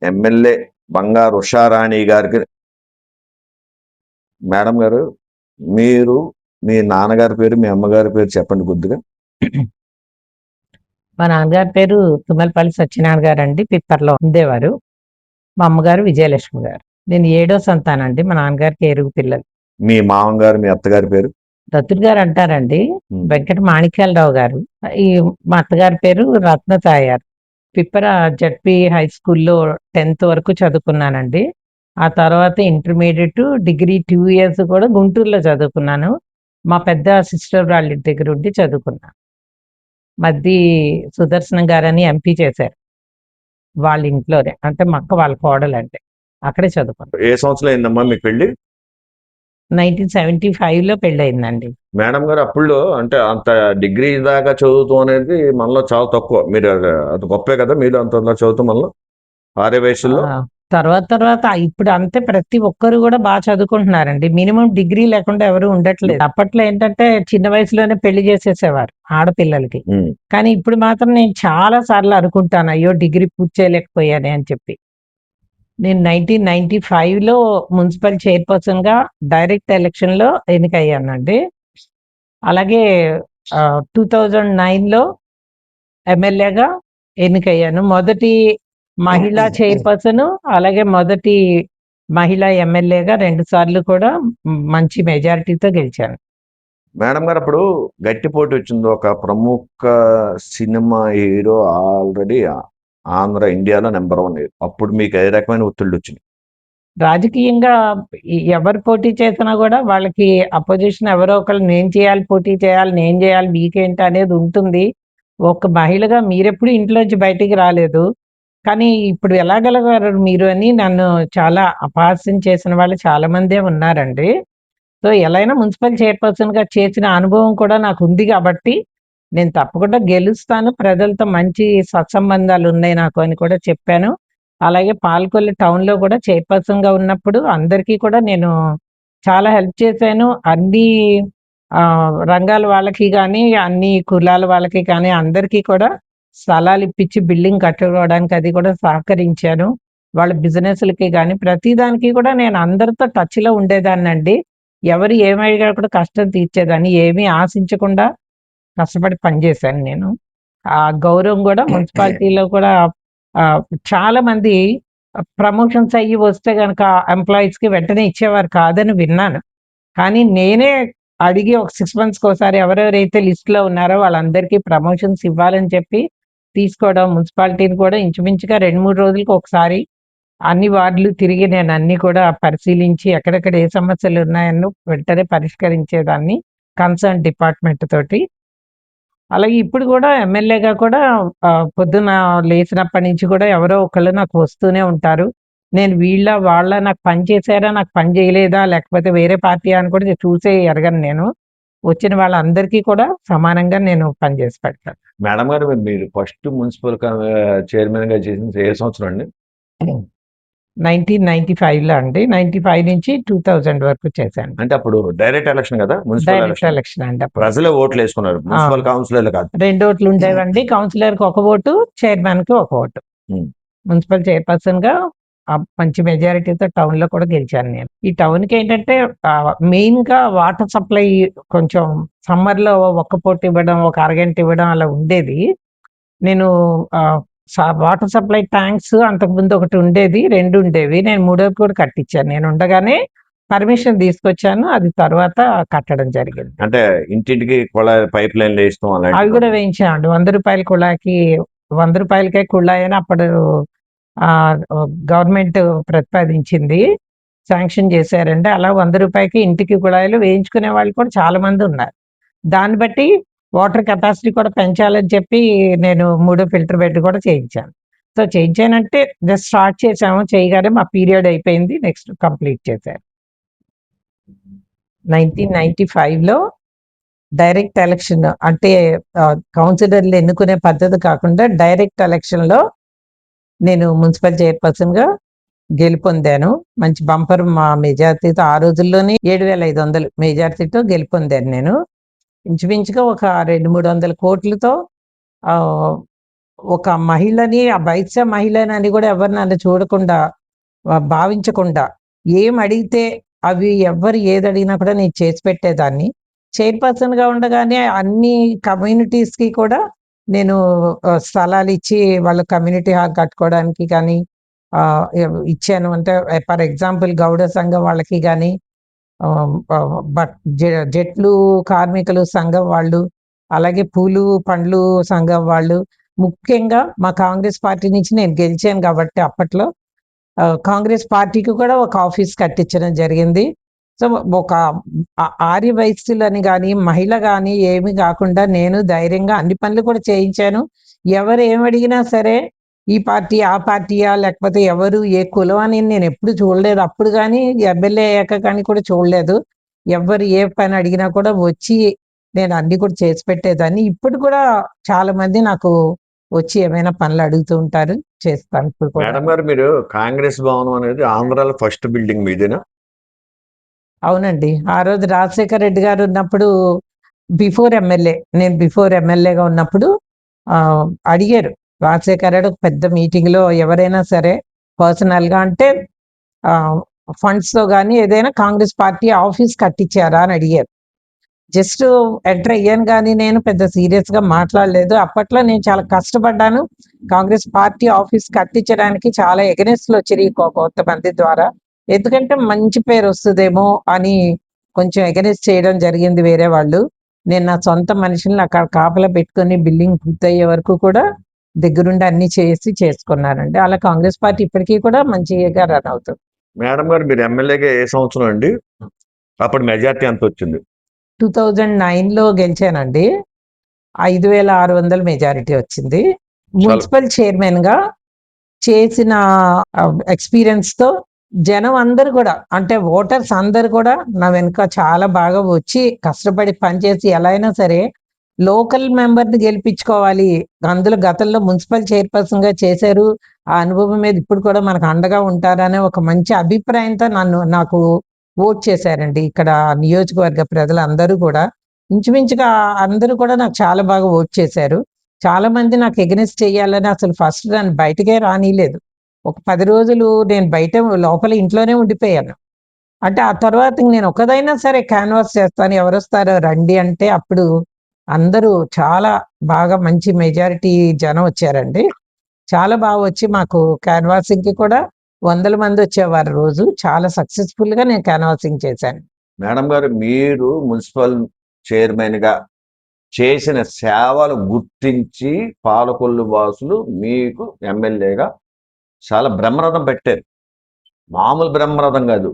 MLA బంగారు ఉషారాణి గారికి madam గారు, మీరు మీ నాన్నగారి పేరు, మీ అమ్మగారి పేరు చెప్పండి కొద్దిగా. మా నాన్నగారి పేరు తుమ్మలపల్లి సత్యనారాయణ గారు అండి, పిప్పర్లో ఉండేవారు. మా అమ్మగారు విజయలక్ష్మి గారు. నేను 7వ సంతానండి. మా నాన్నగారికి ఏడుగురు పిల్లలు. మీ మామగారు, మీ అత్తగారి పేరు? దత్తుడు గారు అంటారండి, ఉమ్. వెంకట మాణిక్యాలరావు గారు. ఈ మా అత్తగారి పేరు రత్నతాయారు. పిప్పర జడ్పీ హై స్కూల్లో 10th వరకు చదువుకున్నానండి. ఆ తర్వాత ఇంటర్మీడియట్, డిగ్రీ 2 years కూడా గుంటూరులో చదువుకున్నాను. మా పెద్ద సిస్టర్ వాళ్ళ ఇంటి దగ్గర ఉండి చదువుకున్నాను. మధ్య సుదర్శనం గారని ఎంపీ చేశారు వాళ్ళ ఇంట్లోనే, అంటే మా అక్క వాళ్ళ కోడలంటే. అక్కడే చదువుకున్నాను. ఏ సంవత్సరం అయిందమ్మా మీకు పెళ్లి? 1975లో పెళ్ళయిందండి. మేడం గారు, అప్పుడు అంటే అంత డిగ్రీ దాకా చదువుతాం అనేది మనలో చాలా తక్కువ. మీరు అది గొప్పే కదా, మీరు అంత చదువుతాం మనలో ఆరే వయసులో. తర్వాత ఇప్పుడు అంతే, ప్రతి ఒక్కరు కూడా బాగా చదువుకుంటున్నారండి. మినిమం డిగ్రీ లేకుండా ఎవరు ఉండట్లేదు. అప్పట్లో ఏంటంటే చిన్న వయసులోనే పెళ్లి చేసేసేవారు ఆడపిల్లలకి. కానీ ఇప్పుడు మాత్రం నేను చాలా సార్లు అనుకుంటాను, అయ్యో డిగ్రీ పూర్తి చేయలేకపోయానే అని చెప్పి. నేను 1995లో మున్సిపల్ చైర్పర్సన్ గా డైరెక్ట్ ఎలక్షన్ లో ఎన్నికయ్యానండి. అలాగే 2009లో ఎమ్మెల్యేగా ఎన్నికయ్యాను. మొదటి మహిళా చైర్పర్సన్, అలాగే మొదటి మహిళా ఎమ్మెల్యేగా 2 సార్లు కూడా మంచి మెజారిటీతో గెలిచాను. మేడం గారు, అప్పుడు గట్టి పోటీ వచ్చింది. ఒక ప్రముఖ సినిమా హీరో ఆల్రెడీ ఆంధ్ర ఇండియాలో నెంబర్ 1. అప్పుడు మీకు ఏ రకమైన ఒత్తిళ్ళు వచ్చినాయి? రాజకీయంగా ఎవరు పోటీ చేసినా కూడా వాళ్ళకి అపోజిషన్ ఎవరో ఒకళ్ళు, నేను చేయాలి, పోటీ చేయాలి, నేను చేయాలి, మీకేంటి అనేది ఉంటుంది. ఒక మహిళగా మీరెప్పుడు ఇంట్లోంచి బయటికి రాలేదు, కానీ ఇప్పుడు ఎలాగలగారు మీరు అని నన్ను చాలా అపహాస్యం చేసిన వాళ్ళు చాలా మందే ఉన్నారండి. సో ఎలా అయినా మున్సిపల్ చైర్పర్సన్ గా చేసిన అనుభవం కూడా నాకు ఉంది కాబట్టి నేను తప్పకుండా గెలుస్తాను, ప్రజలతో మంచి సత్సంబంధాలు ఉన్నాయి నాకు అని కూడా చెప్పాను. అలాగే పాలకొల్లు టౌన్లో కూడా చైర్పర్సన్ గా ఉన్నప్పుడు అందరికీ కూడా నేను చాలా హెల్ప్ చేశాను. అన్ని రంగాల వాళ్ళకి కానీ, అన్ని కులాల వాళ్ళకి కానీ అందరికీ కూడా స్థలాలు ఇప్పించి బిల్డింగ్ కట్టుకోవడానికి అది కూడా సహకరించాను. వాళ్ళ బిజినెస్లకి కానీ ప్రతిదానికి కూడా నేను అందరితో టచ్లో ఉండేదాన్నండి. ఎవరు ఏమైనా కూడా కష్టం తీర్చేదాన్ని, ఏమీ ఆశించకుండా కష్టపడి పనిచేశాను నేను. ఆ గౌరవం కూడా మున్సిపాలిటీలో కూడా చాలా మంది ప్రమోషన్స్ అయ్యి వస్తే గనక ఎంప్లాయీస్కి వెంటనే ఇచ్చేవారు కాదని విన్నాను. కానీ నేనే అడిగి ఒక 6 monthsకి ఒకసారి ఎవరెవరైతే లిస్ట్లో ఉన్నారో వాళ్ళందరికీ ప్రమోషన్స్ ఇవ్వాలని చెప్పి తీసుకోవడం, మున్సిపాలిటీని కూడా ఇంచుమించుగా 2-3 రోజులకు ఒకసారి అన్ని వార్డులు తిరిగి నేను అన్ని కూడా పరిశీలించి ఎక్కడెక్కడ ఏ సమస్యలు ఉన్నాయన్నో వెంటనే పరిష్కరించేదాన్ని కన్సర్న్ డిపార్ట్మెంట్ తోటి. అలాగే ఇప్పుడు కూడా ఎమ్మెల్యేగా కూడా పొద్దున లేచినప్పటి నుంచి కూడా ఎవరో ఒకళ్ళు నాకు వస్తూనే ఉంటారు. నేను వీళ్ళ వాళ్ళ నాకు పని చేశారా, నాకు పని చేయలేదా, లేకపోతే వేరే పార్టీ అని కూడా చూసే ఎరగను నేను. వచ్చిన వాళ్ళందరికీ కూడా సమానంగా నేను పని చేసి పెడతాను. మేడం గారు, మీరు ఫస్ట్ మున్సిపల్ చైర్మన్ గా చేసిన ఏ సంవత్సరం అండి? 1995లో అండి. 95 నుంచి 2000 వరకు చేశాను. అంటే అప్పుడు డైరెక్ట్ ఎలక్షన్ కదా, మున్సిపల్ డైరెక్ట్ ఎలక్షన్ అండి. ప్రజలే ఓట్లు వేసుకున్నారు, మున్సిపల్ కౌన్సిలర్లు కాదు. 2 ఓట్లు ఉండేవండి. కౌన్సిలర్కి 1 ఓటు, చైర్మన్కి 1 ఓటు. మున్సిపల్ చైర్పర్సన్ గా మంచి మెజారిటీతో టౌన్ లో కూడా గెలిచాను నేను. ఈ టౌన్ కి ఏంటంటే మెయిన్ గా వాటర్ సప్లై కొంచెం సమ్మర్ లో 1 పూట ఇవ్వడం, ఒక అరగంట ఇవ్వడం అలా ఉండేది. నేను వాటర్ సప్లై ట్యాంక్స్ అంతకుముందు ఒకటి ఉండేది, 2 ఉండేవి. నేను 3వ కూడా కట్టించాను. నేను ఉండగానే పర్మిషన్ తీసుకొచ్చాను, అది తర్వాత కట్టడం జరిగింది. అంటే ఇంటింటికి కుళాయి పైప్ లైన్లు వేస్తాం, అవి కూడా వేయించామండి. 100 రూపాయల కుళాయికి 100 రూపాయలకే కుళాయి అని అప్పుడు గవర్నమెంట్ ప్రతిపాదించింది, శాంక్షన్ చేశారండి. అలా 100 రూపాయలకి ఇంటికి కుళాయిలు వేయించుకునే వాళ్ళు కూడా చాలా మంది ఉన్నారు. దాన్ని బట్టి వాటర్ కెపాసిటీ కూడా పెంచాలని చెప్పి నేను 3వ ఫిల్టర్ బెడ్ కూడా చేయించాను. సో చేయించానంటే జస్ట్ స్టార్ట్ చేసాము, చేయగానే మా పీరియడ్ అయిపోయింది, నెక్స్ట్ కంప్లీట్ చేశారు. 1995లో డైరెక్ట్ ఎలక్షన్ అంటే కౌన్సిలర్లు ఎన్నుకునే పద్ధతి కాకుండా డైరెక్ట్ ఎలక్షన్లో నేను మున్సిపల్ చైర్పర్సన్ గా గెలుపొందాను. మంచి బంపర్ మా మెజార్టీతో, ఆ రోజుల్లోనే 7500 మెజార్టీతో గెలుపొందాను నేను. ఇంచుమించుగా ఒక 200-300 కోట్లతో ఒక మహిళని, ఆ వైశ్య మహిళనని కూడా ఎవరు నన్ను చూడకుండా, భావించకుండా, ఏం అడిగితే అవి ఎవ్వరు ఏదడిగినా కూడా నేను చేసి పెట్టేదాన్ని. చైర్‌పర్సన్‌గా ఉండగానే అన్ని కమ్యూనిటీస్‌కి కూడా నేను స్థలాలిచ్చి వాళ్ళ కమ్యూనిటీ హాల్ కట్టుకోవడానికి కానీ ఇచ్చాను. అంటే ఫర్ ఎగ్జాంపుల్ గౌడ సంఘం వాళ్ళకి గాని, బట్ జెట్లు కార్మికులు సంఘం వాళ్ళు, అలాగే పూలు, పండ్లు సంఘం వాళ్ళు, ముఖ్యంగా మా కాంగ్రెస్ పార్టీ నుంచి నేను గెలిచాను కాబట్టి అప్పట్లో కాంగ్రెస్ పార్టీకి కూడా ఒక ఆఫీస్ కట్టించడం జరిగింది. సో, ఒక ఆర్య వైశ్యులని గాని, మహిళ గాని ఏమి గాకుండా నేను ధైర్యంగా అన్ని పనులు కూడా చేయించాను. ఎవరు ఏమడిగినా సరే, ఈ పార్టీ, ఆ పార్టీయా, లేకపోతే ఎవరు ఏ కులం అని నేనెప్పుడు చూడలేదు. అప్పుడు గాని, ఎమ్మెల్యే అయ్యాక కానీ కూడా చూడలేదు. ఎవ్వరు ఏ పని అడిగినా కూడా వచ్చి నేను అన్నీ కూడా చేసి పెట్టేదాన్ని. ఇప్పుడు కూడా చాలా మంది నాకు వచ్చి ఏమైనా పనులు అడుగుతూ ఉంటారు. చేస్తాను ఇప్పుడు కూడా. మేడం గారు, మీరు కాంగ్రెస్ భవనం అనేది ఆంధ్రాలో ఫస్ట్ బిల్డింగ్ మీదేనా? అవునండి. ఆ రోజు రాజశేఖర్ రెడ్డి గారు ఉన్నప్పుడు నేను బిఫోర్ ఎమ్మెల్యేగా ఉన్నప్పుడు అడిగారు. రాజశేఖర్ రెడ్డి ఒక పెద్ద మీటింగ్‌లో ఎవరైనా సరే పర్సనల్‌గా అంటే ఆహ్, ఫండ్స్‌తో గాని ఏదైనా కాంగ్రెస్ పార్టీ ఆఫీస్ కట్టించారా అని అడిగారు. జస్ట్ ఎంటర్ అయ్యాను గానీ నేను పెద్ద సీరియస్‌గా మాట్లాడలేదు. అప్పట్లో నేను చాలా కష్టపడ్డాను. కాంగ్రెస్ పార్టీ ఆఫీస్ కట్టించడానికి చాలా ఎగనెస్ట్‌లొచ్చినియి కొంతమంది ద్వారా. ఎందుకంటే మంచి పేరొస్తదేమో అని కొంచెం ఎగనెస్ట్ చేయడం జరిగింది వేరే వాళ్ళు. నేను నా సొంత మనుషుల్ని అక్కడ కాపలా పెట్టుకొని బిల్డింగ్ పూర్తయ్యే వరకు కూడా దగ్గరుండి అన్నీ చేసుకున్నానండి. అలా కాంగ్రెస్ పార్టీ ఇప్పటికి కూడా మంచిగా రన్ అవుతుంది. మేడం గారు, మీరు ఎమ్మెల్యేగా ఏ సంవత్సరం అండి? అప్పుడు మెజార్టీ ఎంత వచ్చింది? 2009లో గెలిచానండి. 5,600 మెజారిటీ వచ్చింది. చాలా మున్సిపల్ చైర్మన్‌గా చేసిన ఎక్స్‌పీరియన్స్‌తో జనం అందరూ గూడా అంటే ఓటర్స్ అందరూ కూడా నా వెనక చాలా బాగా వచ్చి కష్టపడి పనిచేసి ఎలా అయినా సరే లోకల్ మెంబర్‌ని గెలిపించుకోవాలి. అందులో గతంలో మున్సిపల్ చైర్‌పర్సన్‌గా చేశారు. ఆ అనుభవం మీద ఇప్పుడు కూడా మనకు అండగా ఉంటారనే ఒక మంచి అభిప్రాయంతో నాకు ఓట్ చేశారండి. ఇక్కడ నియోజకవర్గ ప్రజలందరూ కూడా. ఇంచుమించుగా అందరూ కూడా నాకు చాలా బాగా ఓట్ చేశారు. చాలా మంది నాకు ఎగనెస్ట్ చేయాలని అసలు ఫస్ట్ నన్ను బయటికే రానీయలేదు. ఒక 10 రోజులు నేను లోపల ఇంట్లోనే ఉండిపోయాను. అంటే ఆ తర్వాత ఇంక నేను ఒక్కదైనా సరే క్యాన్వాస్ చేస్తాను. ఎవరొస్తారో రండి అంటే అప్పుడు అందరూ చాలా బాగా మంచి మెజారిటీ జనం వచ్చారండి. చాలా బాగా వచ్చి మాకు క్యాన్వాసింగ్‌కి కూడా వందల మంది వచ్చేవారు రోజు. చాలా సక్సెస్‌ఫుల్‌గా నేను క్యాన్వాసింగ్ చేశాను. మేడం గారు, మీరు మున్సిపల్ చైర్మన్‌గా చేసిన సేవలు గుర్తించి పాలకొల్లు వాసులు మీకు ఎమ్మెల్యేగా చాలా బ్రహ్మరథం పెట్టారు. మామూలు బ్రహ్మరథం కాదు.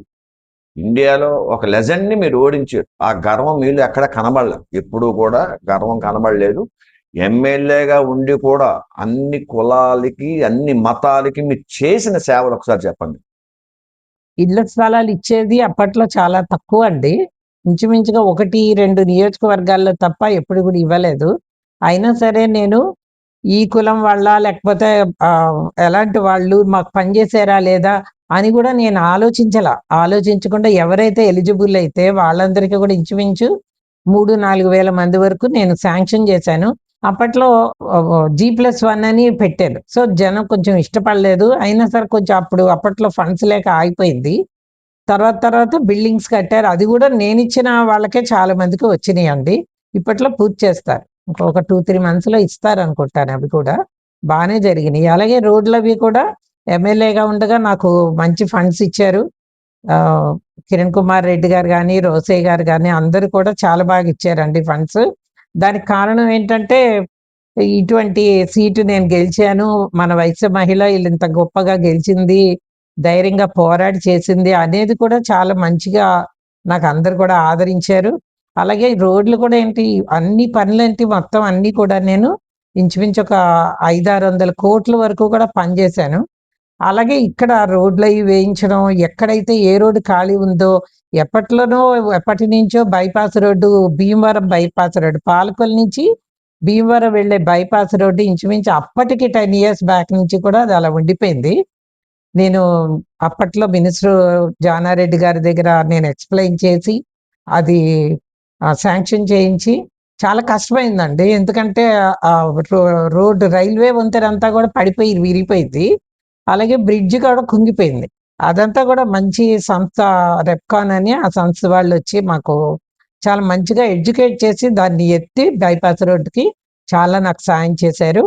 ఇండియాలో ఒక లెజెండ్‌ని మీరు ఓడించారు. ఆ గర్వం మీలో ఎక్కడ కనబడలేదు. ఎప్పుడూ కూడా గర్వం కనబడలేదు. ఎమ్మెల్యేగా ఉండి కూడా అన్ని కులాలకి, అన్ని మతాలకి మీరు చేసిన సేవలు ఒకసారి చెప్పండి. ఇళ్ల స్థలాలు ఇచ్చేది అప్పట్లో చాలా తక్కువండి. ఇంచుమించుగా 1, 2 నియోజకవర్గాల్లో తప్ప ఎప్పుడు కూడా ఇవ్వలేదు. అయినా సరే నేను ఈ కులం వాళ్ళా? లేకపోతే ఎలాంటి వాళ్ళు? మాకు పనిచేసారా లేదా? అని గూడా నేను ఆలోచించకుండా ఎవరైతే ఎలిజిబుల్ అయితే వాళ్ళందరికీ కూడా ఇంచుమించు 3, 4 వేల మంది వరకు నేను శాంక్షన్ చేశాను. అప్పట్లో G+1 అని పెట్టారు. సో, జనం కొంచెం ఇష్టపడలేదు. అయినా సరే కొంచెం అప్పట్లో ఫండ్స్ లేక ఆగిపోయింది. తర్వాత బిల్డింగ్స్ కట్టారు. అది గూడా నేనిచ్చిన వాళ్ళకే చాలా మందికి వచ్చినియండి. ఇప్పట్లో పూర్తి చేస్తారు. ఒక 2, 3 మంత్స్‌లో ఇస్తారనుకుంటాను అవి కూడా. బానే జరిగినియి. అలాగే రోడ్లవి కూడా ఎమ్మెల్యేగా ఉండగా నాకు మంచి ఫండ్స్ ఇచ్చారు. ఆహ్, కిరణ్ కుమార్ రెడ్డి గారు గాని, రోసయ్య గారు గాని అందరూ కూడా చాలా బాగా ఇచ్చారండి ఫండ్స్. దానికి కారణం ఏంటంటే, ఇటువంటి సీటు నేను గెలిచాను. మన వైశ్య మహిళ ఈళ్ళింత గొప్పగా గెలిచింది. ధైర్యంగా పోరాడి చేసింది అనేది కూడా చాలా మంచిగా నాకందరూ కూడా ఆదరించారు. అలాగే రోడ్లు కూడా ఏంటి అన్ని పనులేంటి మొత్తం అన్నీ కూడా నేను ఇంచుమించు ఒక 500, 600 కోట్ల వరకు కూడా పనిచేశాను. అలాగే ఇక్కడ రోడ్లయి వేయించడం, ఎక్కడైతే ఏ రోడ్డు ఖాళీ ఉందో, ఎప్పట్లోనో ఎప్పటినుంచో bypass road, Bhimavaram bypass road, Palakollu నుంచి భీమవరం వెళ్ళే బైపాస్ రోడ్డు ఇంచుమించు అప్పటికి 10 ఇయర్స్ బ్యాక్ నుంచి కూడా అది అలా ఉండిపోయింది. నేను అప్పట్లో మినిస్టర్ జానారెడ్డి గారి దగ్గర నేను ఎక్స్‌ప్లెయిన్ చేసి, అది శాంక్షన్ చేయించి, చాలా కష్టమైందండి. ఎందుకంటే రోడ్డు రైల్వే వంతెనంతా కూడా పడిపోయి విరిగిపోయింది. అలాగే బ్రిడ్జ్ కూడా కుంగిపోయింది. అదంతా కూడా మంచి సంస్థ రెప్కాన్ అని ఆ సంస్థ వాళ్ళొచ్చి మాకు చాలా మంచిగా ఎడ్యుకేట్ చేసి దాన్ని ఎత్తి బైపాస్ రోడ్డుకి చాలా నాకు సాయం చేశారు.